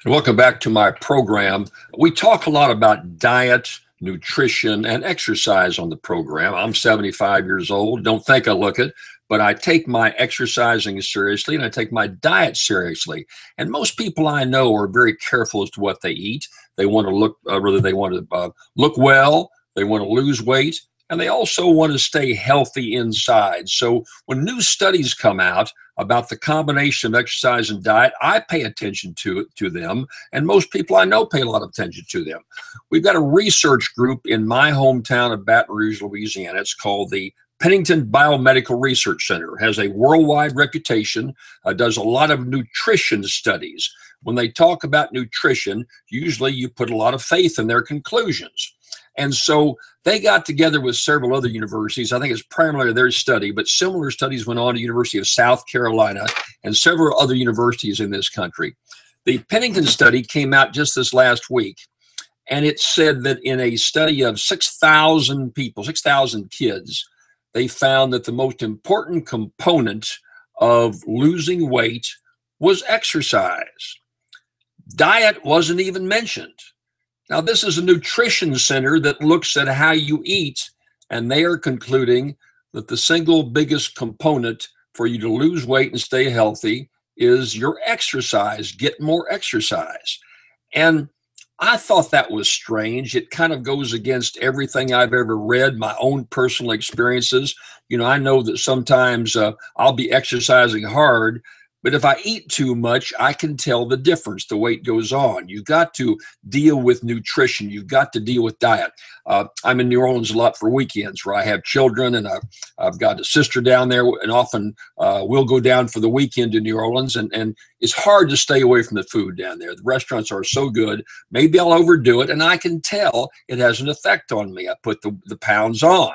Welcome back to my program. We talk a lot about diet, nutrition, and exercise on the program. I'm 75 years old. Don't think I look it, but I take my exercising seriously and I take my diet seriously. And most people I know are very careful as to what they eat. They want to look, rather they want to look well. They want to lose weight, and they also want to stay healthy inside. So when new studies come out about the combination of exercise and diet, I pay attention to them, and most people I know pay a lot of attention to them. We've got a research group in my hometown of Baton Rouge, Louisiana. It's called the Pennington Biomedical Research Center. It has a worldwide reputation, does a lot of nutrition studies. When they talk about nutrition, usually you put a lot of faith in their conclusions. And so they got together with several other universities. I think it's primarily their study, but similar studies went on to University of South Carolina and several other universities in this country. The Pennington study came out just this last week, and it said that in a study of 6,000 people, 6,000 kids, they found that the most important component of losing weight was exercise. Diet wasn't even mentioned. Now, this is a nutrition center that looks at how you eat, and they are concluding that the single biggest component for you to lose weight and stay healthy is your exercise. Get more exercise. And I thought that was strange. It kind of goes against everything I've ever read, my own personal experiences. You know, I know that sometimes I'll be exercising hard, but if I eat too much, I can tell the difference. The weight goes on. You've got to deal with nutrition. You've got to deal with diet. I'm in New Orleans a lot for weekends where I have children, and I've got a sister down there, and often we'll go down for the weekend to New Orleans, and it's hard to stay away from the food down there. The restaurants are so good. Maybe I'll overdo it, and I can tell it has an effect on me. I put the pounds on.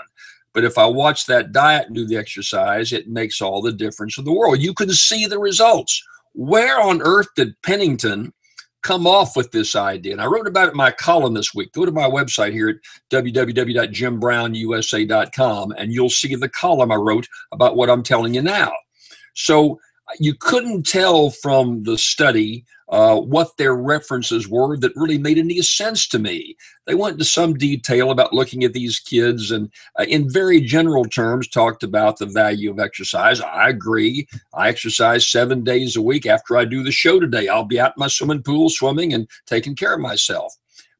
But if I watch that diet and do the exercise, it makes all the difference in the world. You can see the results. Where on earth did Pennington come off with this idea? And I wrote about it in my column this week. Go to my website here at www.jimbrownusa.com, and you'll see the column I wrote about what I'm telling you now. So you couldn't tell from the study what their references were that really made any sense to me. They went into some detail about looking at these kids and in very general terms talked about the value of exercise. I agree. I exercise 7 days a week. After I do the show today, I'll be out in my swimming pool swimming and taking care of myself.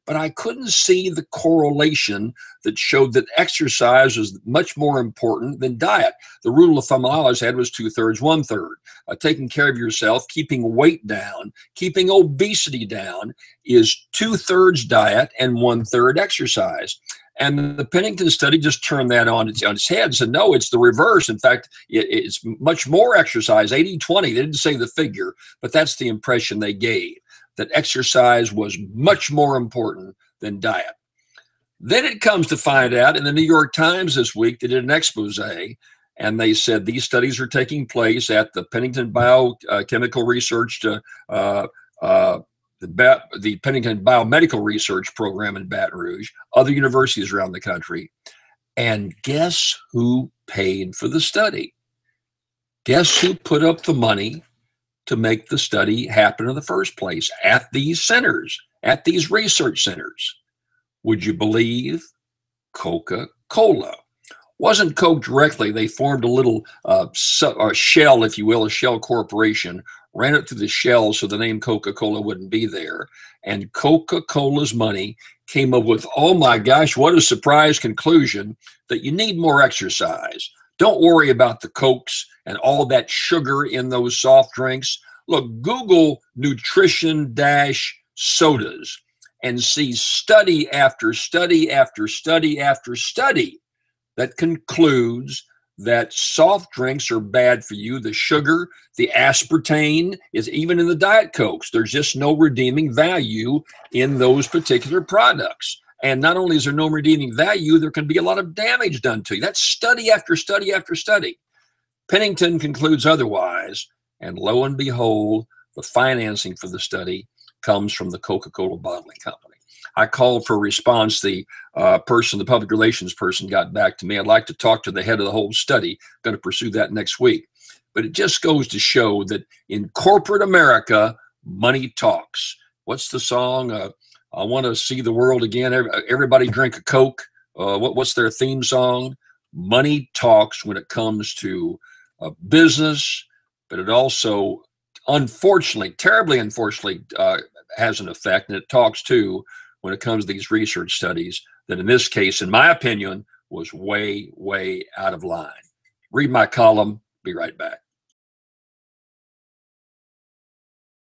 But I couldn't see the correlation that showed that exercise was much more important than diet. The rule of thumb I always had was 2/3, 1/3. Taking care of yourself, keeping weight down, keeping obesity down is 2/3 diet and 1/3 exercise. And the Pennington study just turned that on its head and said, no, it's the reverse. In fact, it's much more exercise, 80-20. They didn't say the figure, but that's the impression they gave, that exercise was much more important than diet. Then it comes to find out in the New York Times this week, they did an expose, and they said these studies are taking place at the Pennington Biochemical Research, the Pennington Biomedical Research Program in Baton Rouge, other universities around the country. And guess who paid for the study? Guess who put up the money to make the study happen in the first place at these centers, at these research centers? Would you believe? Coca-Cola. Wasn't Coke directly. They formed a little shell, if you will, a shell corporation, ran it through the shell so the name Coca-Cola wouldn't be there. And Coca-Cola's money came up with, oh my gosh, what a surprise conclusion, that you need more exercise. Don't worry about the Cokes and all that sugar in those soft drinks. Look, Google nutrition-sodas and see study after study after study after study that concludes that soft drinks are bad for you. The sugar, the aspartame is even in the Diet Cokes. There's just no redeeming value in those particular products. And not only is there no redeeming value, there can be a lot of damage done to you. That's study after study after study. Pennington concludes otherwise, and lo and behold, the financing for the study comes from the Coca-Cola bottling company. I called for a response. The public relations person got back to me. I'd like to talk to the head of the whole study. Going to pursue that next week. But it just goes to show that in corporate America, money talks. What's the song? I want to see the world again. Everybody drink a Coke. What's their theme song? Money talks when it comes to business, but it also, unfortunately, terribly unfortunately, has an effect, and it talks too when it comes to these research studies that in this case, in my opinion, was way, way out of line. Read my column. Be right back.